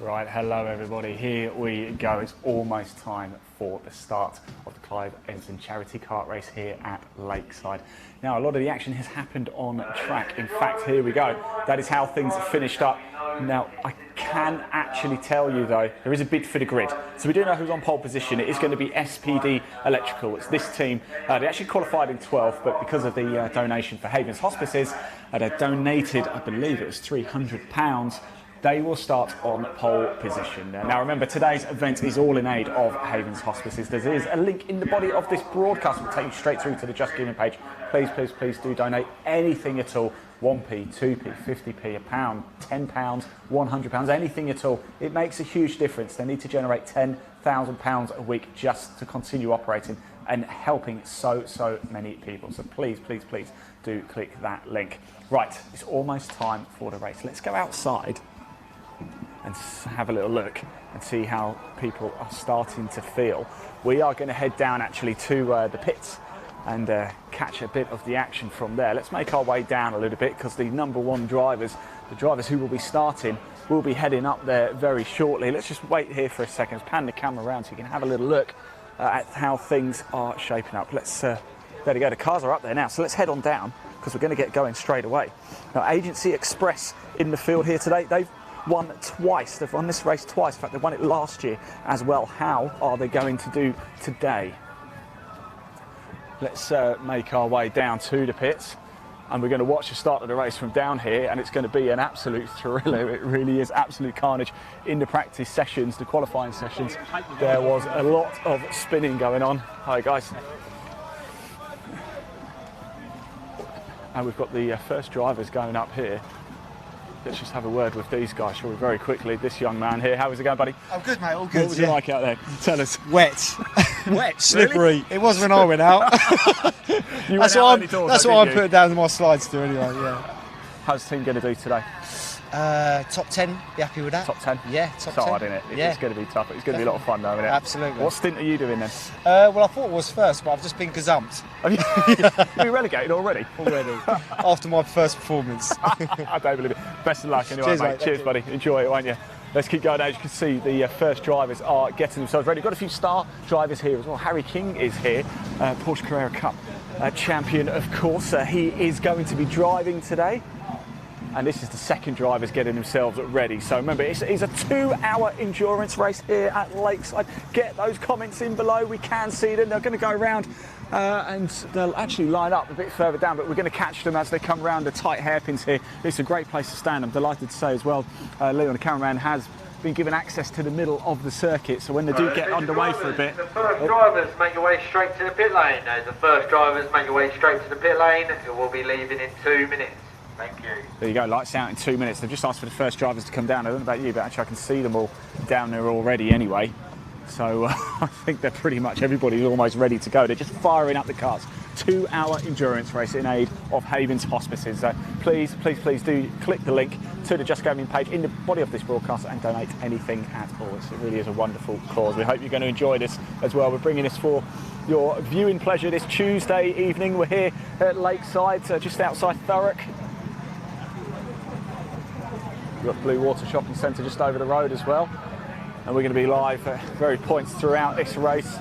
Right, hello everybody, here we go. It's almost time for the start of the Clive Emson charity kart race here at Lakeside. Now, a lot of the action has happened on track. In fact, here we go. That is how things have finished up. Now, I can actually tell you though, there is a bid for the grid. So we do know who's on pole position. It is going to be SPD Electrical. It's this team. They actually qualified in 12th, but because of the donation for Havens Hospices, they donated, I believe it was £300. They will start on pole position. Now remember, today's event is all in aid of Havens Hospices. There is a link in the body of this broadcast. We'll take you straight through to the Just Giving page. Please, please, please do donate anything at all. 1p, 2p, 50p, a pound, £10, £100, anything at all. It makes a huge difference. They need to generate £10,000 a week just to continue operating and helping so many people. So please, please, please do click that link. Right, it's almost time for the race. Let's go outside and have a little look and see how people are starting to feel. We are going to head down actually to the pits and catch a bit of the action from there. Let's make our way down a little bit because the number one drivers, the drivers who will be starting, will be heading up there very shortly. Let's just wait here for a second, pan the camera around so you can have a little look at how things are shaping up. Let's, there we go, the cars are up there now, so let's head on down because we're going to get going straight away. Now, Agency Express in the field here today. They've won twice. They've won this race twice. In fact, they won it last year as well. How are they going to do today? Let's make our way down to the pits, and we're going to watch the start of the race from down here, and it's going to be an absolute thriller. It really is absolute carnage. In the practice sessions, the qualifying sessions, there was a lot of spinning going on. Hi guys. And we've got the first drivers going up here. Let's just have a word with these guys, shall we, very quickly. This young man here, how is it going, buddy? I'm good, mate, all good. What was it like out there? Tell us. Wet. Wet? Slippery. Really? It was when I went out. That's what I'm putting down in my slides to anyway, yeah. How's the team going to do today? Top 10, be happy with that. Top 10? Yeah, top 10. It's hard, isn't it? Yeah. It's going to be tough. It's going to be a lot of fun though, isn't it? Absolutely. What stint are you doing then? Well, I thought it was first, but I've just been gazumped. Have you been relegated already? Already. After my first performance. I don't believe it. Best of luck anyway, Cheers, mate. Cheers, buddy. Enjoy it, won't you? Let's keep going. As you can see, the first drivers are getting themselves ready. We've got a few star drivers here as well. Harry King is here, Porsche Carrera Cup champion, of course. He is going to be driving today. And this is the second drivers getting themselves ready. So remember, it's a 2-hour endurance race here at Lakeside. Get those comments in below. We can see them. They're going to go around and they'll actually line up a bit further down, but we're going to catch them as they come around the tight hairpins here. It's a great place to stand. I'm delighted to say as well, Leon, the cameraman, has been given access to the middle of the circuit, so when they do get underway for a bit... The first drivers make your way straight to the pit lane. As the first drivers make your way straight to the pit lane, it will be leaving in 2 minutes. Thank you. There you go, lights out in 2 minutes. They've just asked for the first drivers to come down. I don't know about you, but actually I can see them all down there already anyway. So I think they're pretty much, everybody's almost ready to go. They're just firing up the cars. 2-hour endurance race in aid of Havens Hospices. So please, please, please do click the link to the Just Giving page in the body of this broadcast and donate anything at all. It really is a wonderful cause. We hope you're going to enjoy this as well. We're bringing this for your viewing pleasure this Tuesday evening. We're here at Lakeside, just outside Thurrock. We've got Blue Water Shopping Centre just over the road as well. And we're going to be live at various points throughout this race.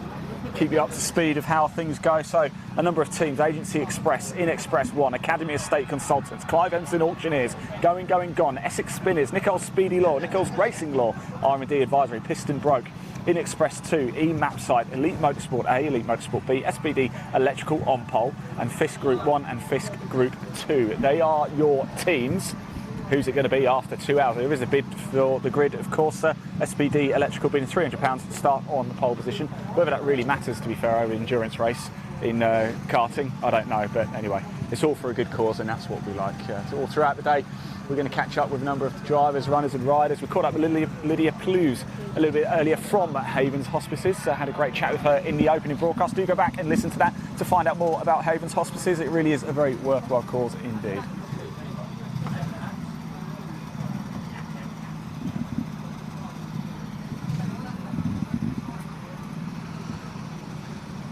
Keep you up to speed of how things go. So a number of teams: Agency Express, In Express 1, Academy Estate Consultants, Clive Emson Auctioneers, Going, Gone, Essex Spinners, Nichols Speedy Law, Nichols Racing Law, R&D Advisory, Piston Broke, In Express 2, E-Mapsite, Elite Motorsport A, Elite Motorsport B, SPD Electrical on pole, and Fisk Group 1 and Fisk Group 2. They are your teams. Who's it going to be after 2 hours? There is a bid for the grid, of course. SPD Electrical bidding £300 to start on the pole position. Whether that really matters, to be fair, over endurance race in karting, I don't know. But anyway, it's all for a good cause, and that's what we like. So all throughout the day, we're going to catch up with a number of the drivers, runners and riders. We caught up with Lydia Plews a little bit earlier from Havens Hospices. Had a great chat with her in the opening broadcast. Do go back and listen to that to find out more about Havens Hospices. It really is a very worthwhile cause indeed.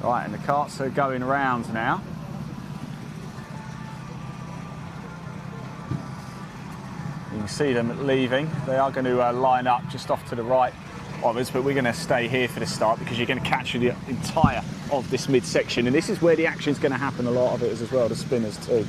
Right, and the carts are going round now. You can see them leaving. They are going to line up just off to the right of us, but we're going to stay here for the start because you're going to catch the entire of this midsection, and this is where the action is going to happen. A lot of it is as well, the spinners too.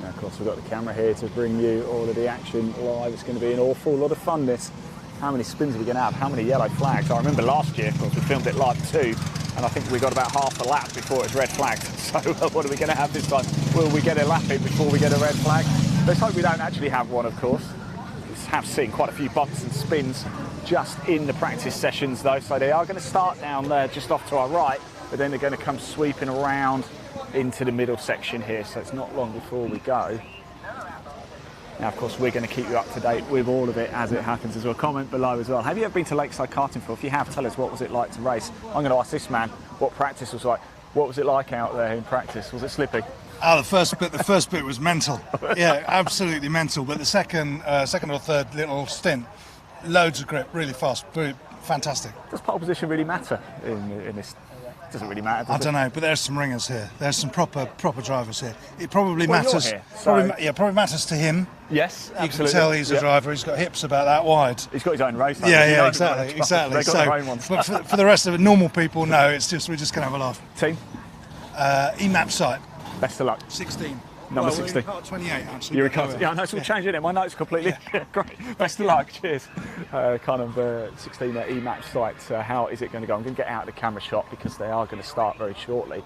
Of course, we've got the camera here to bring you all of the action live. It's going to be an awful lot of fun, this. How many spins are we going to have? How many yellow flags? I remember last year, of course, we filmed it live too, and I think we got about half a lap before it was red flagged. So what are we going to have this time? Will we get a lap in before we get a red flag? Let's hope we don't actually have one, of course. We have seen quite a few bumps and spins just in the practice sessions, though. So they are going to start down there just off to our right, but then they're going to come sweeping around into the middle section here, so it's not long before we go. Now, of course, we're going to keep you up to date with all of it as it happens as well. Comment below as well. Have you ever been to Lakeside karting before? If you have, tell us, what was it like to race? I'm going to ask this man what practice was like. What was it like out there in practice? Was it slippy? Oh, the first bit was mental. Yeah, absolutely mental. But the second or third little stint, loads of grip, really fast, really fantastic. Does pole position really matter in this? Doesn't really matter. I don't know, but there's some ringers here. There's some proper drivers here. It probably Well, matters. you're here, so- Probably matters to him. Yes, You absolutely. can tell he's a Yep. driver. He's got hips about that wide. He's got his own race. Yeah, exactly. They've got their own ones. But for the rest of it, normal people, no. It's just we're just gonna have a laugh. Team, EMAP site, best of luck. 16. Number Well, we're 16. in Part 28 actually. You're a but there cut. we Yeah, are. I know it's all changing it. My notes completely. Great. Best of luck. Cheers. 16 EMAP site. How is it going to go? I'm going to get out of the camera shot because they are going to start very shortly.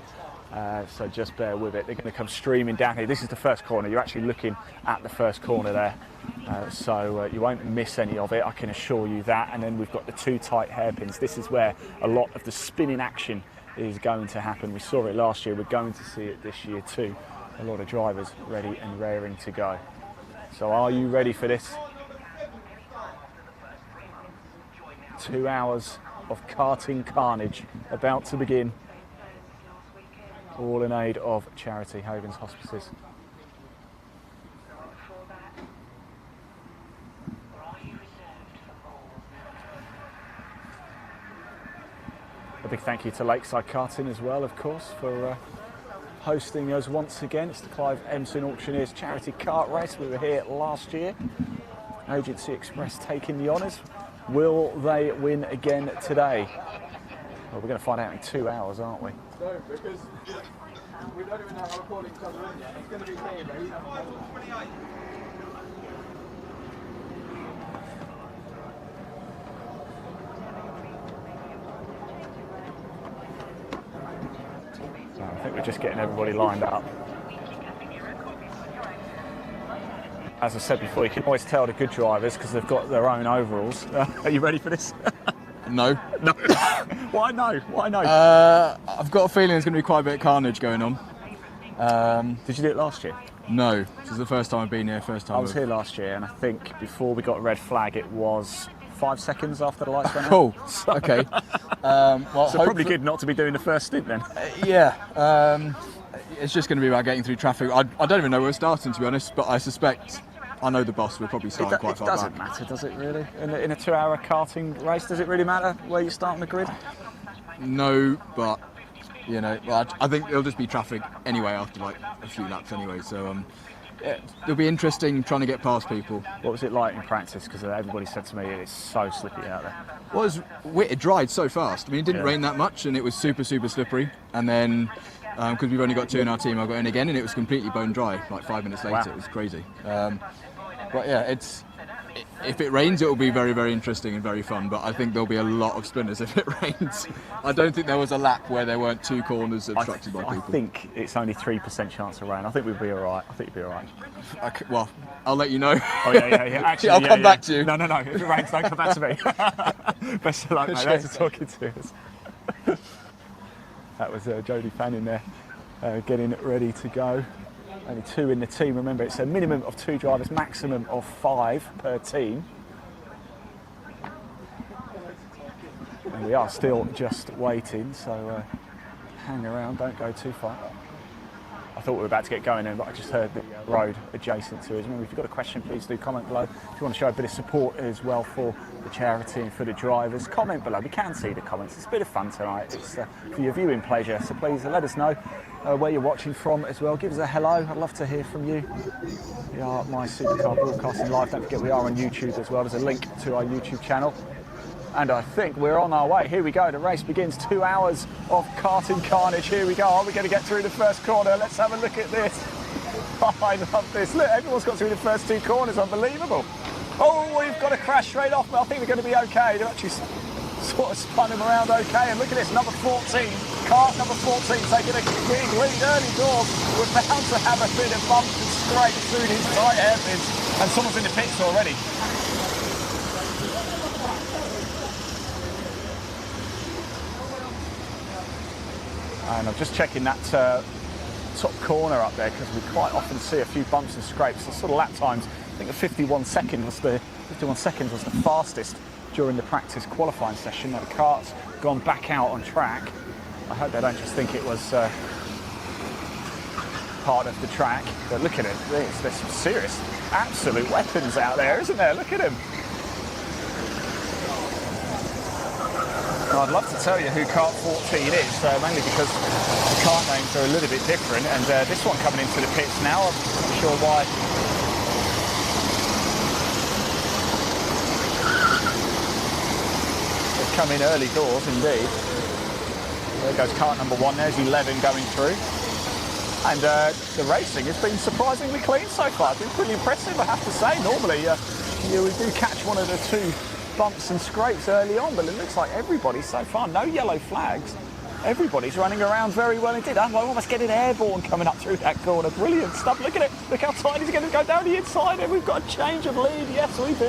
So just bear with it. They're going to come streaming down here. This is the first corner. You're actually looking at the first corner there. So you won't miss any of it, I can assure you that. And then we've got the two tight hairpins. This is where a lot of the spinning action is going to happen. We saw it last year. We're going to see it this year too. A lot of drivers ready and raring to go. So are you ready for this? 2 hours of karting carnage about to begin. All in aid of charity, Havens Hospices. A big thank you to Lakeside Karting as well, of course, for hosting us once again. It's the Clive Emson Auctioneers Charity Kart Race. We were here last year. Agency Express taking the honours. Will they win again today? Well, we're going to find out in 2 hours, aren't we? No, because we don't even know how to call each other in yet. It's going to be here, but he's not 28. So I think we're just getting everybody lined up. As I said before, you can always tell the good drivers because they've got their own overalls. Are you ready for this? No. No. Why no? Why no? I've got a feeling there's going to be quite a bit of carnage going on. Did you do it last year? No, this is the first time I've been here, first time. I was here last year, and I think before we got a red flag, it was 5 seconds after the lights went out. Cool, okay. Well, So probably good not to be doing the first stint then. Yeah, it's just going to be about getting through traffic. I don't even know where we're starting, to be honest, but I suspect, I know the boss, we're probably starting quite It far doesn't back. matter, does it really? In a 2 hour karting race, does it really matter where you start on the grid? No, but, you know, well, I think it'll just be traffic anyway after like a few laps anyway, so yeah, it'll be interesting trying to get past people. What was it like in practice? Because everybody said to me it's so slippy out there. Well, it dried so fast. I mean, it didn't rain that much, and it was super, super slippery. And then, because we've only got 2 in our team, I got in again, and it was completely bone dry. Like 5 minutes later, Wow. It was crazy. But yeah, if it rains, it will be very, very interesting and very fun. But I think there'll be a lot of spinners if it rains. I don't think there was a lap where there weren't 2 corners obstructed by people. I think it's only 3% chance of rain. I think we'll be all right. I think you'll be all right. Okay, well, I'll let you know. Oh yeah. Actually, I'll come back to you. No. If it rains, don't come back to me. Best of luck, mate. Thanks for talking to us. That was Jodie Fanning there, getting ready to go. Only 2 in the team. Remember, it's a minimum of 2 drivers, maximum of 5 per team. And we are still just waiting, so hang around, don't go too far. I thought we were about to get going then, but I just heard the road adjacent to us. Remember, if you've got a question, please do comment below. If you want to show a bit of support as well for the charity and for the drivers, comment below. We can see the comments. It's a bit of fun tonight. It's for your viewing pleasure, so please let us know where you're watching from as well. Give us a hello. I'd love to hear from you. We are My Supercar Broadcasting Live. Don't forget we are on YouTube as well. There's a link to our YouTube channel. And I think we're on our way. Here we go. The race begins. 2 hours of karting carnage. Here we go. Are we going to get through the first corner? Let's have a look at this. Oh, I love this. Look, everyone's got through the first 2 corners. Unbelievable. Oh, we've got to crash straight off, but I think we're going to be okay. They've actually sort of spun him around okay. And look at this, number 14. Kart number 14 taking a big lead early doors. We're bound to have a bit of bumps and scrapes through these tight hairpins. And someone's in the pits already. And I'm just checking that top corner up there because we quite often see a few bumps and scrapes. The sort of lap times, I think the 51 seconds was the fastest during the practice qualifying session. Now the kart's gone back out on track. I hope they don't just think it was part of the track. But look at it, there's some serious, absolute weapons out there, isn't there? Look at him. I'd love to tell you who Kart 14 is, mainly because the kart names are a little bit different, and this one coming into the pits now, I'm not sure why. They've come in early doors indeed. There goes kart number 1, there's 11 going through. And the racing has been surprisingly clean so far. It's been pretty impressive, I have to say. Normally, we do catch one of the 2 bumps and scrapes early on, but it looks like everybody so far, no yellow flags. Everybody's running around very well indeed. I'm almost getting airborne coming up through that corner. Brilliant stuff. Look at it. Look how tight he's going to go down the inside, and we've got a change of lead. Yes, we do.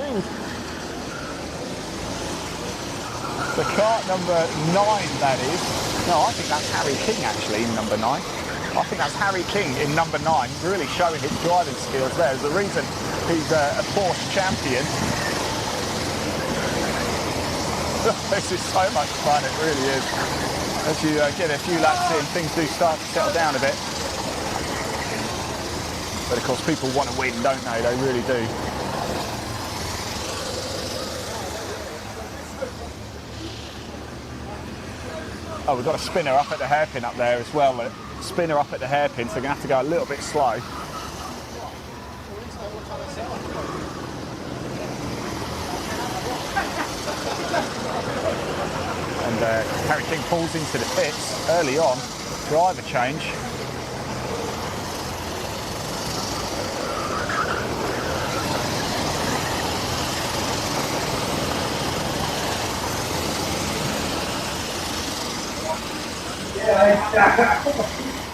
The kart number 9, that is. No, I think that's Harry King actually in number 9. I think that's Harry King in number 9, really showing his driving skills there. There's a reason he's a Porsche champion. This is so much fun, it really is. As you get a few laps in, things do start to settle down a bit. But of course, people want to win, don't they? They really do. Oh, we've got a spinner up at the hairpin up there as well. A spinner up at the hairpin, so we're going to have to go a little bit slow. And Harry King pulls into the pits early on, driver change.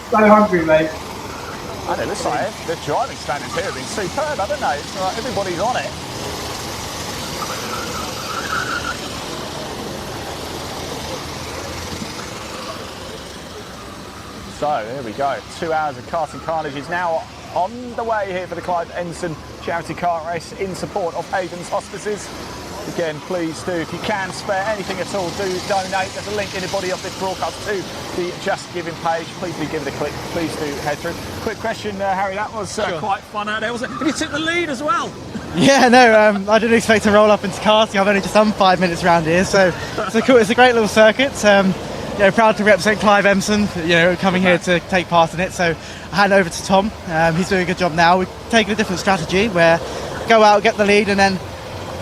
So hungry, mate. And it looks like the driving standards here have been superb, haven't they? It's like everybody's on it. So there we go. 2 hours of karting carnage is now on the way here for the Clive Emson charity kart race in support of Havens Hospices. Again, please do, if you can spare anything at all, do donate. There's a link in the body of this broadcast to the Just Giving page. Please do give it a click. Please do head through. Quick question, Harry, that was quite fun out there, wasn't it? And you took the lead as well. Yeah, no, I didn't expect to roll up into karting. I've only just done 5 minutes around here, so it's cool. It's a great little circuit. Proud to represent Clive Emson, coming here to take part in it. So I hand over to Tom. He's doing a good job now. We've taken a different strategy where go out, get the lead, and then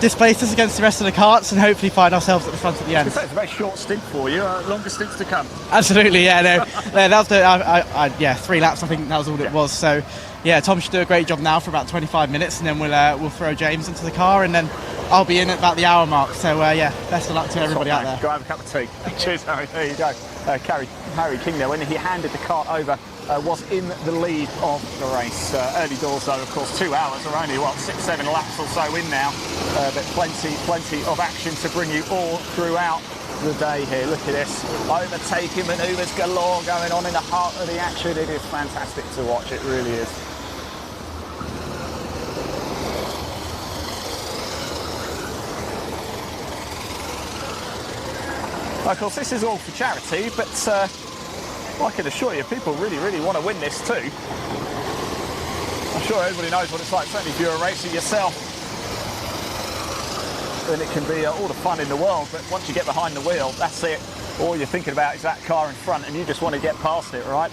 displace us against the rest of the karts and hopefully find ourselves at the front at the end. It's a very short stint for you. Longer stints to come. Absolutely, yeah. No, that was the 3 laps. I think that was all it was. So, yeah, Tom should do a great job now for about 25 minutes, and then we'll throw James into the car, and then I'll be in at about the hour mark. So, yeah, best of luck to everybody out there. Go have a cup of tea. Cheers, Harry. There you go. Harry King there, when he handed the kart over, was in the lead of the race. Early doors, though, of course, 2 hours. We're only, 6-7 laps or so in now, but plenty of action to bring you all throughout the day here. Look at this, overtaking manoeuvres galore going on in the heart of the action. It is fantastic to watch, it really is. Of course, this is all for charity, but I can assure you, people really want to win this too. I'm sure everybody knows what it's like, certainly if you're a racer yourself. Then it can be all the fun in the world, but once you get behind the wheel, that's it. All you're thinking about is that car in front, and you just want to get past it, right?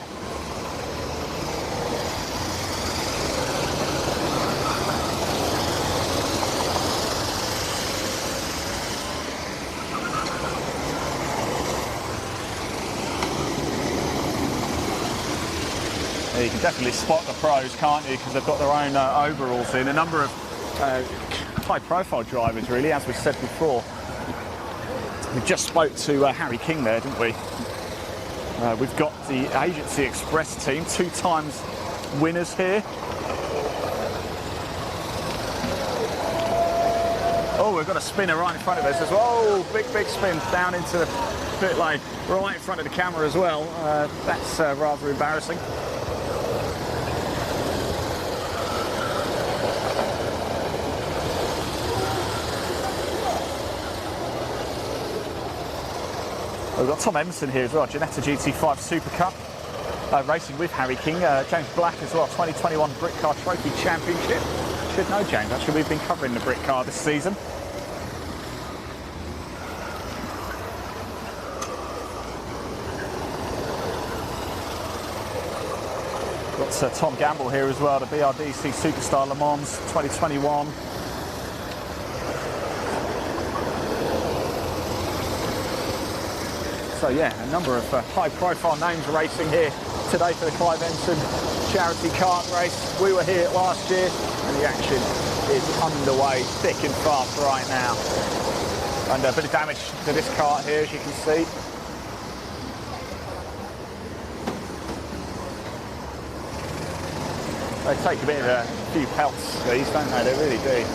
You can definitely spot the pros, can't you? Because they've got their own overalls in. A number of high-profile drivers, really, as we said before. We just spoke to Harry King there, didn't we? We've got the Agency Express team, 2 times winners here. Oh, we've got a spinner right in front of us as well. Oh, big spin down into the pit lane, right in front of the camera as well. That's rather embarrassing. We've got Tom Emson here as well, Ginetta GT5 Super Cup, racing with Harry King. James Black as well, 2021 Brit Car Trophy Championship. Should know James, actually, we've been covering the Brit Car this season. Got Tom Gamble here as well, the BRDC Superstar Le Mans 2021. So yeah, a number of high-profile names racing here today for the Clive Emson charity kart race. We were here last year, and the action is underway thick and fast right now. And a bit of damage to this kart here, as you can see. They take a bit of a few pelts, these, don't they? They really do.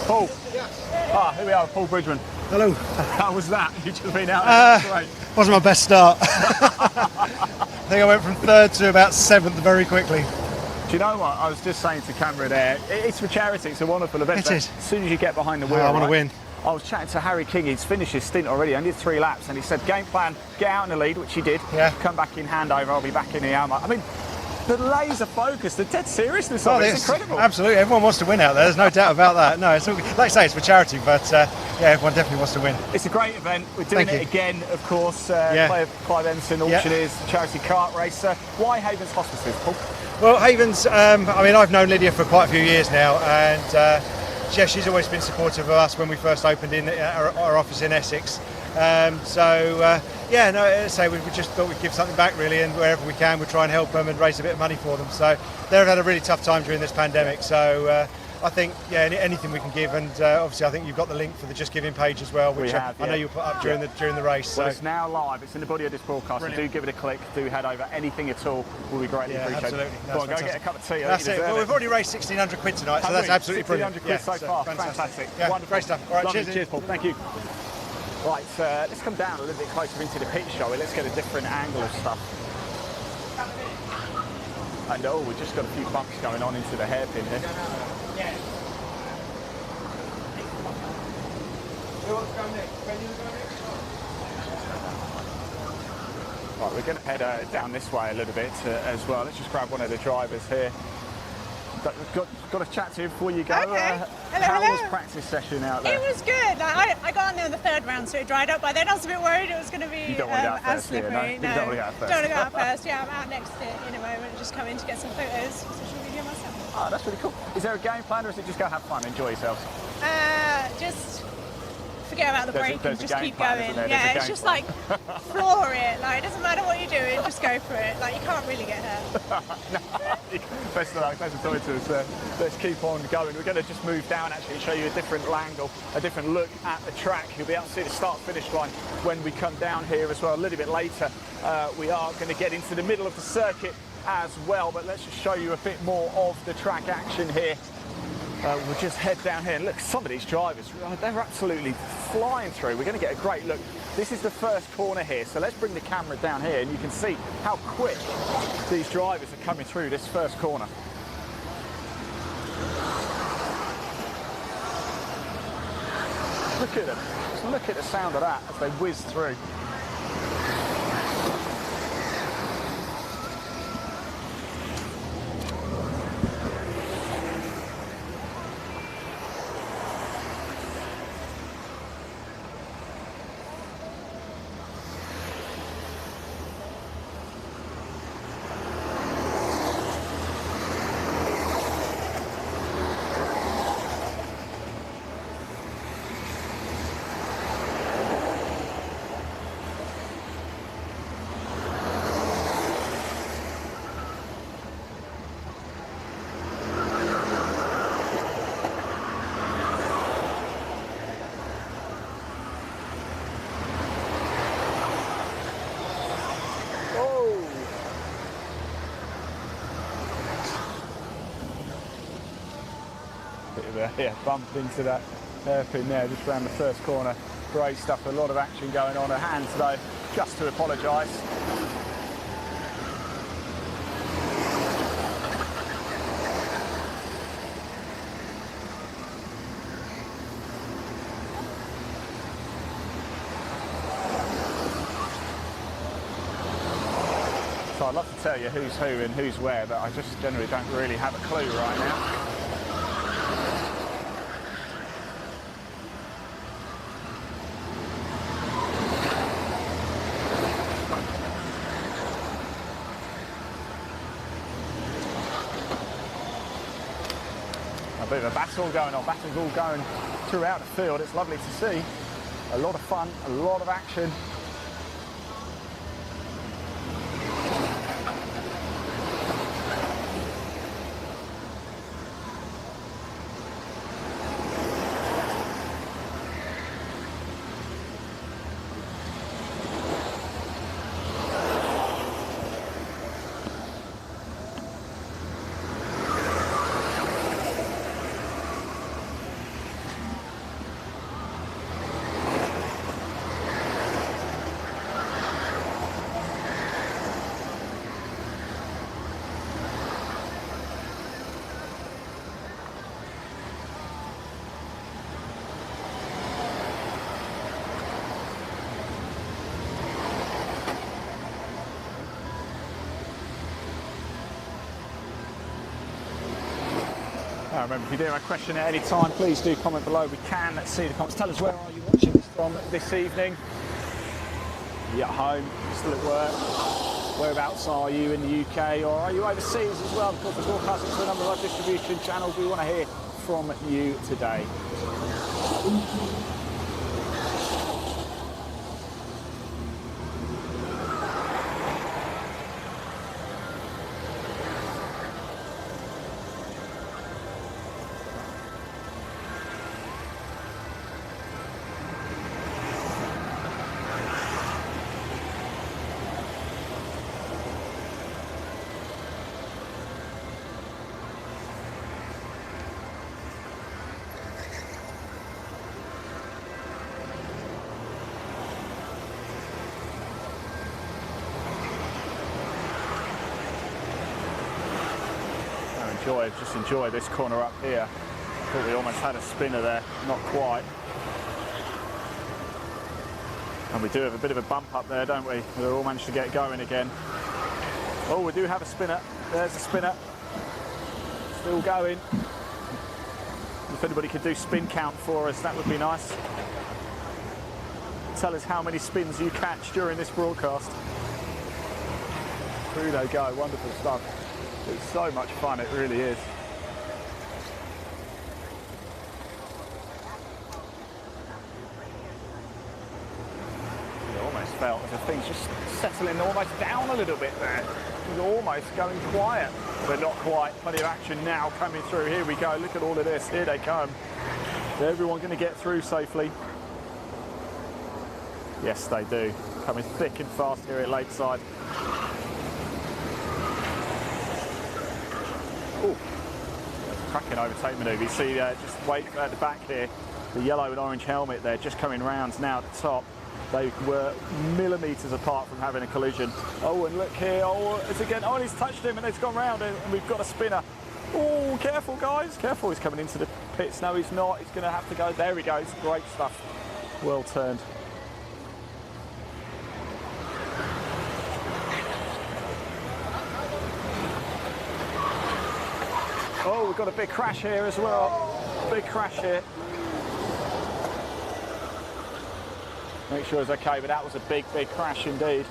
Paul. Yes. Here we are, Paul Bridgman. Hello. How was that? You just been out there. Great. Wasn't my best start. I think I went from 3rd to about 7th very quickly. Do you know what? I was just saying to camera there, it's for charity, it's a wonderful event. It is. As soon as you get behind the wheel, I want to win. I was chatting to Harry King, he's finished his stint already, only did 3 laps, and he said, game plan, get out in the lead, which he did. Yeah. Come back in handover, I'll be back in the hour. I mean, the laser focus, the dead seriousness of it is incredible. Absolutely, everyone wants to win out there. There's no doubt about that. No, it's all, like I say, it's for charity, but yeah, everyone definitely wants to win. It's a great event. We're doing it again, of course. Clive Emson, auctioneers, charity kart racer. Why Havens Hospices, Paul? Well, Havens. I mean, I've known Lydia for quite a few years now, and yeah, she's always been supportive of us when we first opened in our office in Essex. Yeah, no, so we just thought we'd give something back really, and wherever we can, we'll try and help them and raise a bit of money for them. So they've had a really tough time during this pandemic. So I think, yeah, anything we can give, and obviously I think you've got the link for the Just Giving page as well, which I know you'll put up during the race. Well, so it's now live. It's in the body of this broadcast. So do give it a click. Do head over. Anything at all will be greatly appreciated. Absolutely. Well, go get a cup of tea. That's it. Well, we've already raised 1,600 quid tonight, so that's absolutely brilliant. 1,600 quid so far. Fantastic. Yeah, wonderful. Great stuff. All right, cheers, Paul. Thank you. Right, let's come down a little bit closer into the pit, shall we? Let's get a different angle of stuff. And we've just got a few bumps going on into the hairpin here. Right, we're going to head down this way a little bit as well. Let's just grab one of the drivers here. got to chat to you before you go. Okay. How Hello. was practice session out there? It was good. Like, I got on there in the third round, so it dried up. By then, I was a bit worried it was going to be You don't want to go out as first here, slippery. no? You don't want to go out first. Don't want to go out first. Yeah, I'm out next to it in a moment. Just come in to get some photos, social media myself. Oh, that's really cool. Is there a game plan, or is it just go have fun, enjoy yourselves? Just forget about the break there's and a just game keep plan, going. isn't there? Yeah, There's a it's game just plan. like floor it. Like, it doesn't matter what you're doing, just go for it. Like, you can't really get hurt. Best of luck, thanks for talking to us. Let's keep on going. We're going to just move down actually and show you a different angle, a different look at the track. You'll be able to see the start-finish line when we come down here as well. A little bit later, we are going to get into the middle of the circuit as well, but let's just show you a bit more of the track action here. We'll just head down here and look, some of these drivers, they're absolutely flying through. We're going to get a great look. This is the first corner here, so let's bring the camera down here and you can see how quick these drivers are coming through this first corner. Look at them. Just look at the sound of that as they whiz through. Yeah, bumped into that hairpin there just around the first corner. Great stuff, a lot of action going on. Her hands though, just to apologise. So I'd love to tell you who's who and who's where, but I just generally don't really have a clue right now. A bit of a battle going on, battles all going throughout the field. It's lovely to see. A lot of fun, a lot of action. Remember, if you do have a question at any time, please do comment below. We can see the comments. Tell us, where are you watching this from this evening? Are you at home? Still at work? Whereabouts are you in the UK? Or are you overseas as well? Of course, we're broadcasting to a number of our distribution channels. We want to hear from you today. Just enjoy this corner up here. Thought we almost had a spinner there, not quite. And we do have a bit of a bump up there, don't we? We all managed to get going again. Oh, we do have a spinner. There's a spinner. Still going. If anybody could do spin count for us, that would be nice. Tell us how many spins you catch during this broadcast. Through they go, wonderful stuff. It's so much fun, it really is. It almost felt as if things just settling almost down a little bit there. It's almost going quiet, but not quite. Plenty of action now coming through. Here we go, look at all of this, here they come. Is everyone going to get through safely? Yes, they do. Coming thick and fast here at Lakeside. Ooh, cracking overtake manoeuvre. You see just wait at the back here, the yellow and orange helmet there just coming round now at the top. They were millimetres apart from having a collision. Oh, and look here, oh, it's again, oh, and he's touched him and it's gone round and we've got a spinner. Oh, careful guys, careful, he's coming into the pits. No, he's not, he's going to have to go. There he goes, great stuff. Well turned. Oh, we've got a big crash here as well. Big crash here. Make sure it's okay, but that was a big, big crash indeed.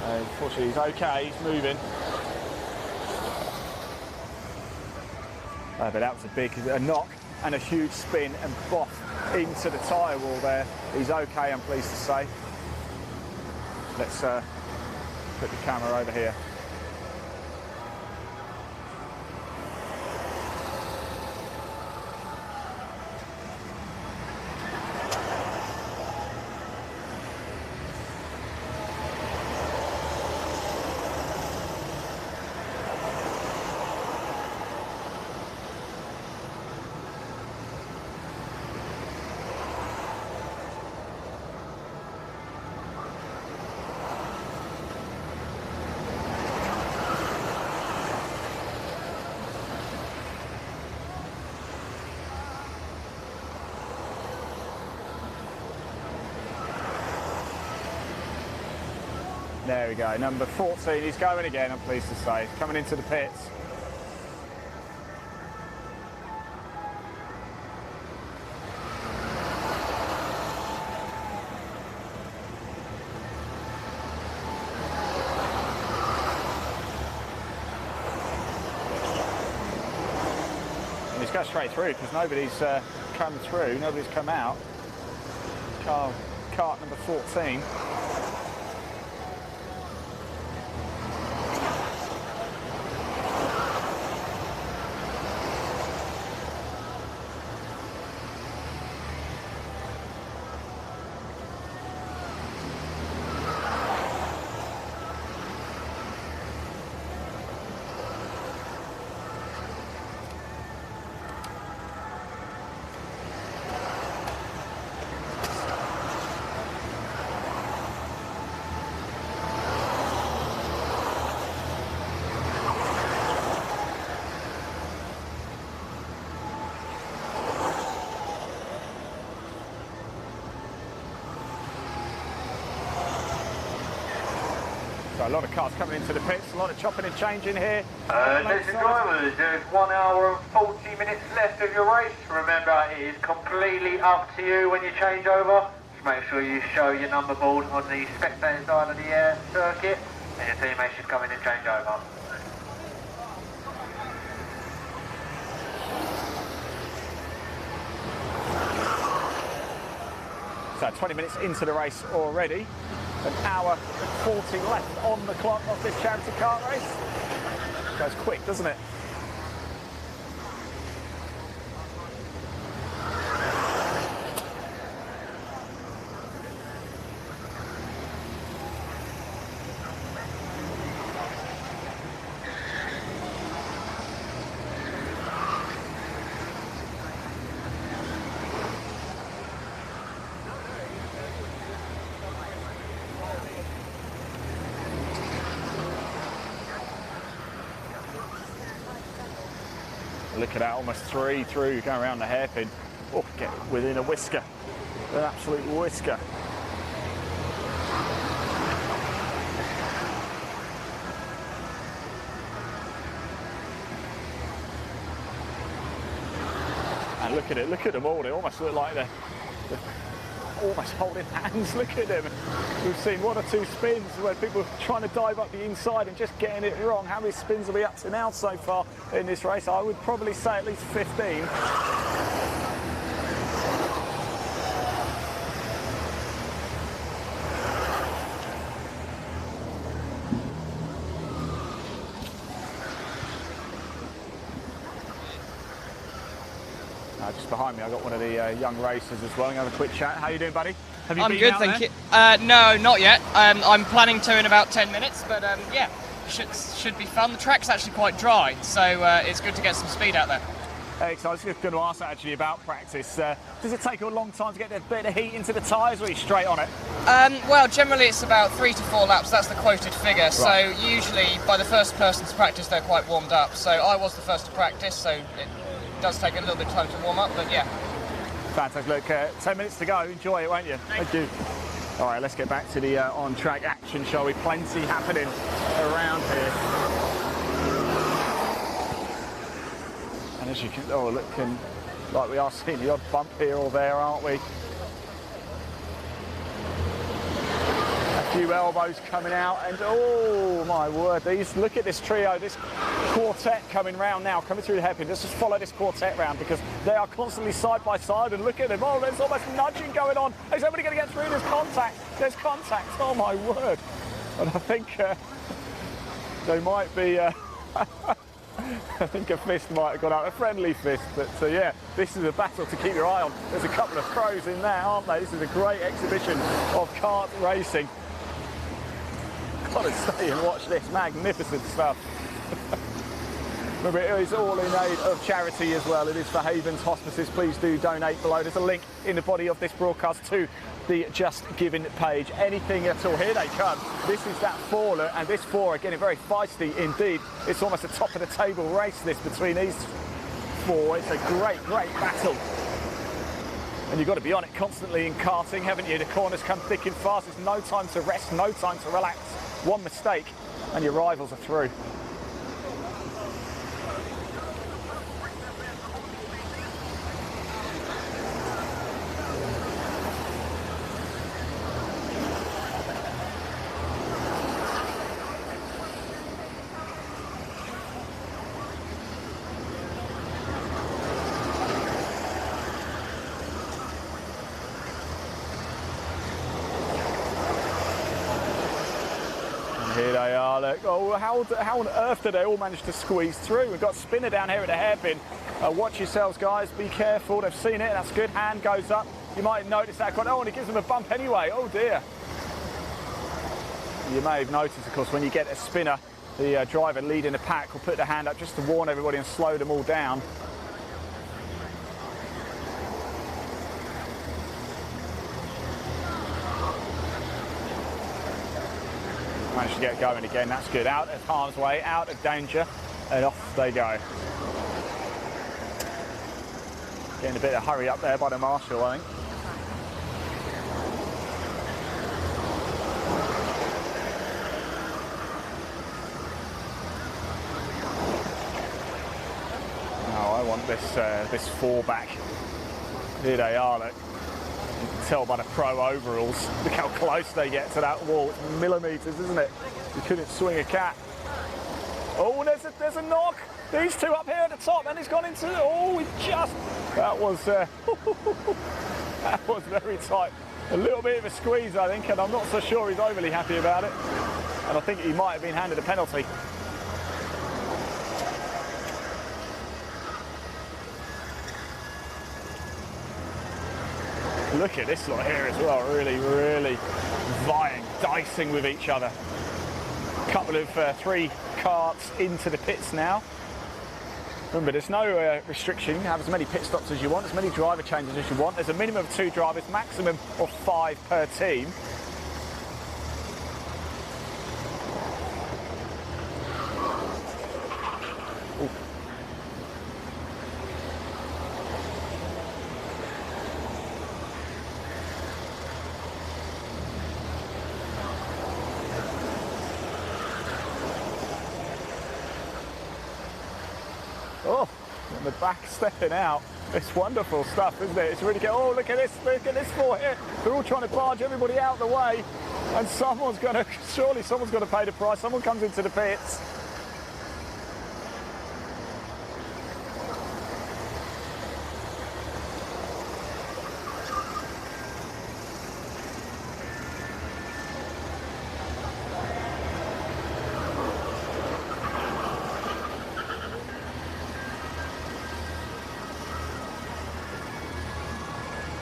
Unfortunately, he's okay, he's moving. But that was a knock and a huge spin and boff into the tyre wall there. He's okay, I'm pleased to say. Let's put the camera over here. There we go, number 14, he's going again, I'm pleased to say. He's coming into the pits. And he's going straight through because nobody's come through, nobody's come out. Kart number 14. So a lot of cars coming into the pits, a lot of chopping and changing here. Ladies and drivers, there's 1 hour and 40 minutes left of your race. Remember, it is completely up to you when you change over. Just make sure you show your number board on the spectator side of the circuit, and your teammates should come in and change over. So 20 minutes into the race already. An hour and 40 left on the clock of this charity kart race. Goes quick, doesn't it? Look at that, almost 3 through, going around the hairpin. Oh, get within a whisker, an absolute whisker. Man, look at it, look at them all. They almost look like they're almost holding hands. Look at them. We've seen 1 or 2 spins where people are trying to dive up the inside and just getting it wrong. How many spins are we up to now so far in this race? I would probably say at least 15. Just behind me, I've got one of the young racers as well. I'm going to have a quick chat. How you doing, buddy? Have you I'm been good, out thank there? you. No, not yet. I'm planning to in about 10 minutes, but yeah, should be fun. The track's actually quite dry, so it's good to get some speed out there. Excellent. I was just going to ask actually about practice. Does it take a long time to get a bit of heat into the tyres, or are you straight on it? Well, generally it's about 3 to 4 laps. That's the quoted figure. Right. So usually by the first person to practice, they're quite warmed up. So I was the first to practice, so it does take a little bit of time to warm up, but yeah. Fantastic. Look, 10 minutes to go. Enjoy it, won't you? Thank you. All right, let's get back to the on-track action, shall we? Plenty happening around here. And as you can, looking like we are seeing the odd bump here or there, aren't we? A few elbows coming out, and oh my word! Look at this trio, this quartet coming round now, coming through the hairpin. Let's just follow this quartet round because they are constantly side by side. And look at them! Oh, there's almost nudging going on. Is somebody going to get through? There's contact. There's contact. Oh my word! And I think they might be. I think a fist might have gone out, a friendly fist, but yeah, this is a battle to keep your eye on. There's a couple of pros in there, aren't they? This is a great exhibition of kart racing. Gotta stay and watch this, magnificent stuff. Remember, it is all in aid of charity as well. It is for Havens Hospices. Please do donate below. There's a link in the body of this broadcast to the Just Giving page. Anything at all. Here they come. This is that 4, and this 4 are getting very feisty indeed. It's almost a top of the table race, this, between these 4. It's a great, great battle. And you've got to be on it constantly in karting, haven't you? The corners come thick and fast. There's no time to rest, no time to relax. One mistake and your rivals are through. Here they are, look. Oh, how on earth did they all manage to squeeze through? We've got Spinner down here at the hairpin. Watch yourselves, guys. Be careful. They've seen it. That's good. Hand goes up. You might notice that. Oh, and it gives them a bump anyway. Oh, dear. You may have noticed, of course, when you get a Spinner, the driver leading the pack will put the hand up just to warn everybody and slow them all down. Managed to get going again, that's good. Out of harm's way, out of danger, and off they go. Getting a bit of hurry up there by the marshal, I think. Now I want this 4 back. Here they are, look. You can tell by the pro overalls. Look how close they get to that wall. It's millimetres, isn't it? You couldn't swing a cat. Oh, there's a knock. These 2 up here at the top, and he's gone into. Oh, that was that was very tight. A little bit of a squeeze, I think, and I'm not so sure he's overly happy about it. And I think he might have been handed a penalty. Look at this lot here as well, really, really vying, dicing with each other. A couple of 3 carts into the pits now. Remember, there's no restriction. You can have as many pit stops as you want, as many driver changes as you want. There's a minimum of 2 drivers, maximum of 5 per team. Ooh. Oh, and the back stepping out. It's wonderful stuff, isn't it? It's really good. Oh, look at this four here. They're all trying to barge everybody out of the way, and surely someone's going to pay the price. Someone comes into the pits.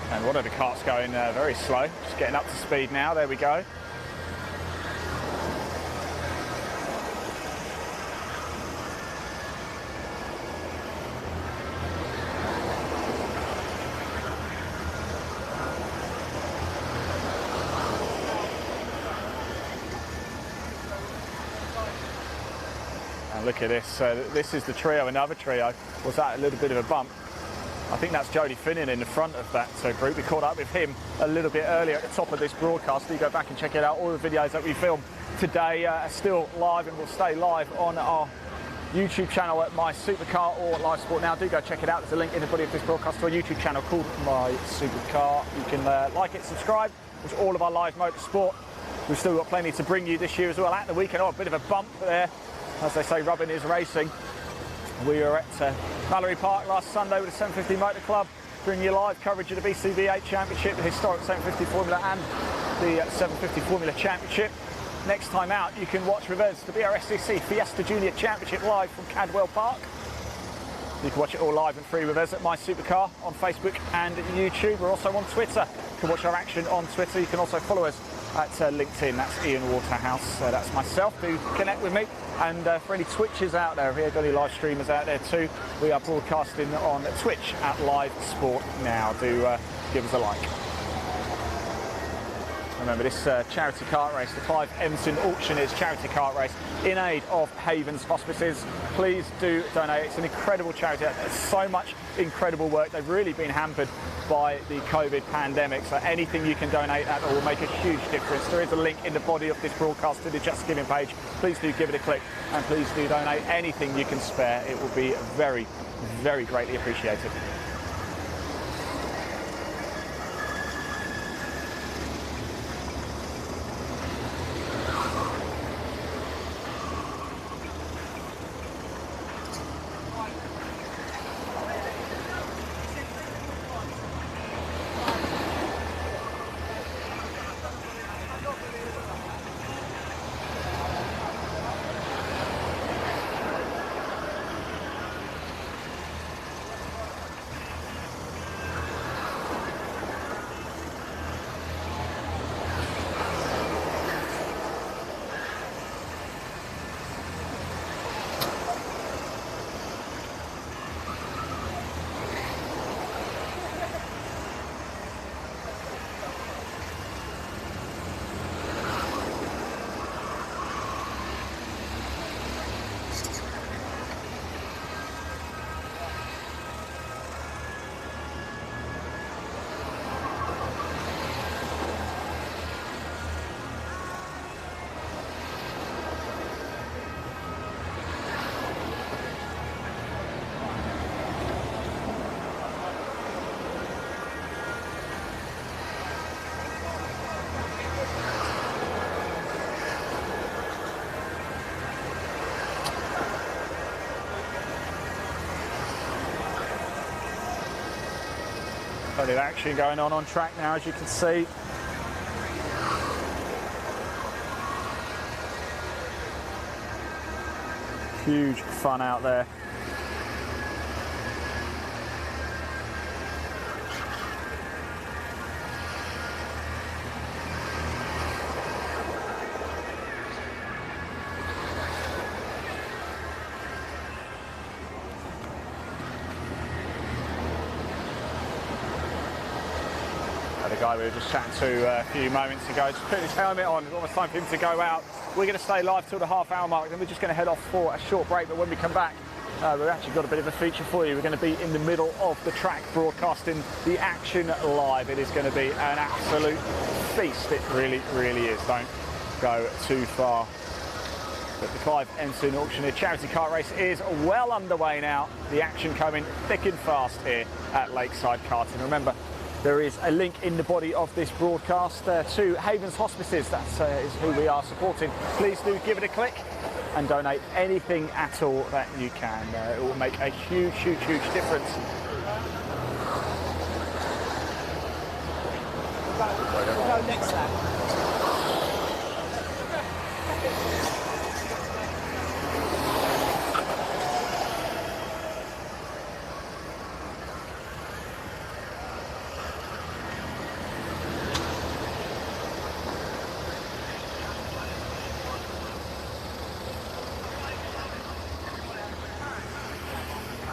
And one of the carts going very slow, just getting up to speed now. There we go. And look at this. This is the trio, another trio. Was that a little bit of a bump? I think that's Jody Finnan in the front of that group. We caught up with him a little bit earlier at the top of this broadcast. You go back and check it out. All the videos that we filmed today are still live and will stay live on our YouTube channel at My Supercar or Live Sport Now. Do go check it out. There's a link in the body of this broadcast to our YouTube channel called My Supercar. You can like it, subscribe. Watch all of our live motorsport. We've still got plenty to bring you this year as well. At the weekend, a bit of a bump there. As they say, rubbing is racing. We were at Mallory Park last Sunday with the 750 Motor Club, bringing you live coverage of the BCB8 Championship, the historic 750 Formula and the 750 Formula Championship. Next time out, you can watch with us the BRSCC Fiesta Junior Championship live from Cadwell Park. You can watch it all live and free with us at My Supercar on Facebook and YouTube. We're also on Twitter. You can watch our action on Twitter. You can also follow us at LinkedIn. That's Ian Waterhouse. That's myself. Do connect with me. And for any Twitchers out there, if you've got any live streamers out there too, we are broadcasting on Twitch at Live Sport Now. Do give us a like. Remember, this charity kart race, the Clive Emson Auctioneers charity kart race in aid of Havens Hospices. Please do donate. It's an incredible charity. There's so much incredible work. They've really been hampered by the COVID pandemic, so anything you can donate at will make a huge difference. There is a link in the body of this broadcast to the Just Giving page. Please do give it a click, and please do donate anything you can spare. It will be very, very greatly appreciated. Plenty of action going on track now, as you can see. Huge fun out there. The guy we were just chatting to a few moments ago just put his helmet on. It's almost time for him to go out. We're going to stay live till the half-hour mark, then we're just going to head off for a short break. But when we come back, we've actually got a bit of a feature for you. We're going to be in the middle of the track broadcasting the action live. It is going to be an absolute feast. It really, really is. Don't go too far. But the Clive Emson Auctioneer Charity Kart Race is well underway now. The action coming thick and fast here at Lakeside Karting. Remember, there is a link in the body of this broadcast to Havens Hospices. That is who we are supporting. Please do give it a click and donate anything at all that you can. It will make a huge, huge, huge difference. Go next lap.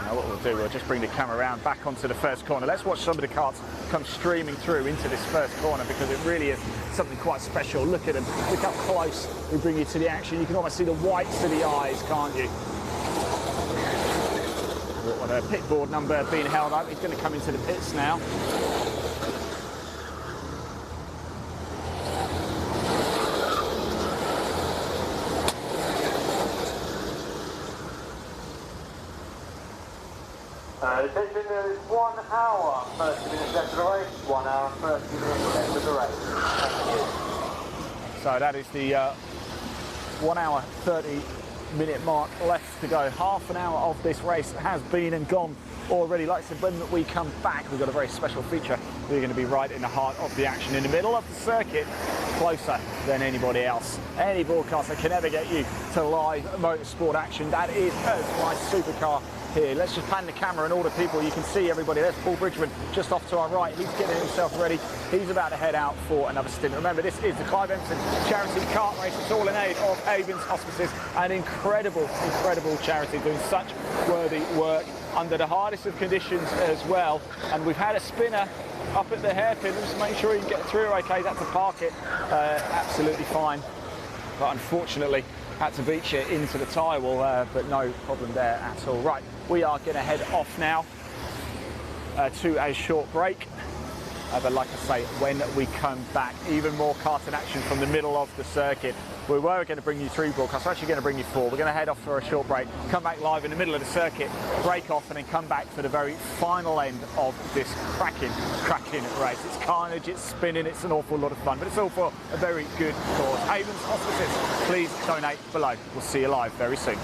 Now what we'll do, we'll just bring the camera around back onto the first corner. Let's watch some of the karts come streaming through into this first corner, because it really is something quite special. Look at them, look how close we bring you to the action. You can almost see the whites of the eyes, can't you? What a pit board number being held up. He's going to come into the pits now. Attention, there is 1 hour, 30 minutes left of the race, 1 hour and 30 minutes left of the race. Thank you. So that is the 1 hour 30 minute mark left to go. Half an hour of this race has been and gone already. Like I said, when we come back, we've got a very special feature. We're going to be right in the heart of the action, in the middle of the circuit, closer than anybody else. Any broadcaster can ever get you to live motorsport action. That is my supercar here. Let's just pan the camera and all the people. You can see everybody. There's Paul Bridgman just off to our right. He's getting himself ready. He's about to head out for another stint. Remember, this is the Clive Emson Charity Kart Race. It's all in aid of Havens Hospices, an incredible, incredible charity doing such worthy work under the hardest of conditions as well. And we've had a spinner up at the hairpin. Just make sure you can get through okay. That's to park it absolutely fine. But unfortunately, had to beach it into the tyre wall, but no problem there at all. Right, we are going to head off now to a short break. But like I say, when we come back, even more karting action from the middle of the circuit. We were going to bring you 3 broadcasts, we're actually going to bring you 4. We're going to head off for a short break, come back live in the middle of the circuit, break off, and then come back for the very final end of this cracking race. It's carnage, it's spinning, it's an awful lot of fun, but it's all for a very good cause. Havens Hospices, please donate below. We'll see you live very soon.